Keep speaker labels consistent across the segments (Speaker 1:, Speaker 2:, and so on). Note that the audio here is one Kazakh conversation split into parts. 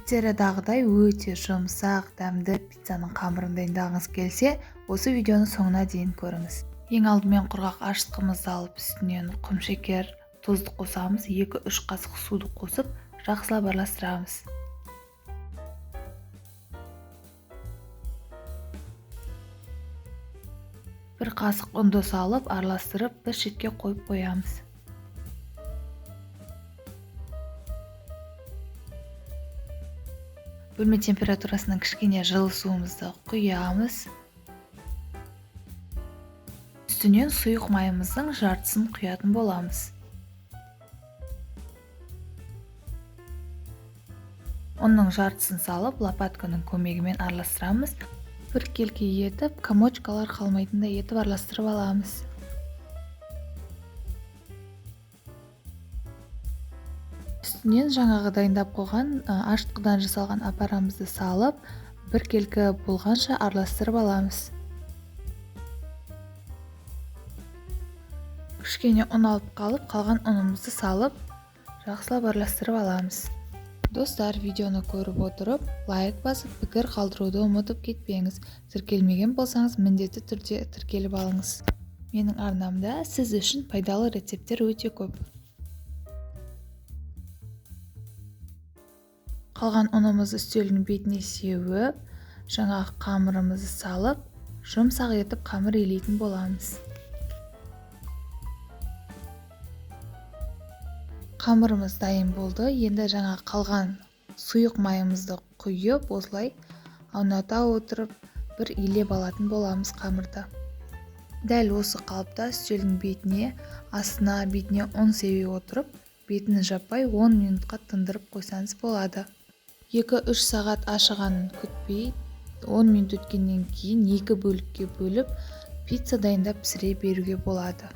Speaker 1: Тередағыдай өте жұмсақ, дәмді пиццаның қамырын дайындағыңыз келсе, осы видеоны соңына дейін көріңіз. Ең алдымен құрғақ ашытқымызды алып, үстінен құмшекер, тұзды қосамыз, 2-3 қасық суды қосып, жақсылап араластырамыз. Бір қасық ұнды салып, араластырып, бір шетке қойып қоямыз. Бөлме температурасының кішкене жылы суымызды құямыз. Үстінен сұйық майымыздың жартысын құятын боламыз. Оның жартысын салып, лопатканың көмегімен араластырамыз. Бір келке етіп, комочкалар қалмайтындай етіп араластырып аламыз. Үстінен жаңағы дайындап қойған ашытқыдан жасалған апарамызды салып, бір келкі болғанша араластырып аламыз. Кішкене ұн алып қалып, қалған ұнымызды салып, жақсылап араластырып аламыз. Достар, видеоны көріп отырып, лайк басып, пікір қалдыруды ұмытып кетпеңіз. Тіркелмеген болсаңыз, міндетті түрде тіркеліп алыңыз. Менің арнамда сіз үшін пайдалы рецепттер өте көп. Қалған ұнымызды үстелдің бетіне сеуіп, жаңағы қамырымызды салып, жұмсақ етіп қамыр илейтін боламыз. Қамырымыз дайын болды. Енді жаңа қалған сұйық майымызды құйып, осылай ауната отырып, бір илеп алатын боламыз қамырды. Дәл осы қалыпта үстелдің бетіне, астына, бетіне ұн сеуе отырып, бетін жаппай 10 минутқа тындырып қойсаңыз болады. 2-3 сағат ашығанын күтпей, 10 минут өткеннен кейін 2 бөлікке бөліп, пицца дайындап пісіре беруге болады.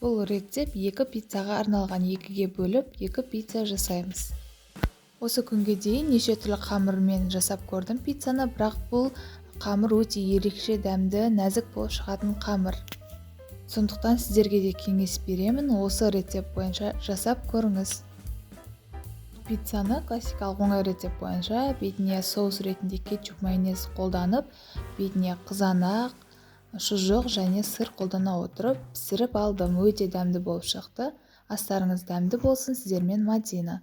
Speaker 1: Бұл рецепт 2 пиццаға арналған, 2-ге бөліп, 2 пицца жасаймыз. Осы күнге дейін неше түрлі қамырмен жасап көрдім пиццаны, бірақ бұл қамыр өте ерекше, дәмді, нәзік болып шығатын қамыр. Сондықтан сіздерге де кеңес беремін, осы рецепт бойынша жасап көріңіз. Пиццаны классикалық оңай рецепт бойынша бетіне соус ретінде кетчуп, майонез қолданып, бетіне қызанақ, шұжық және сыр қолдана отырып пісіріп алдым. Өте дәмді болып шықты. Астарыңыз дәмді болсын. Сіздермен Мадина.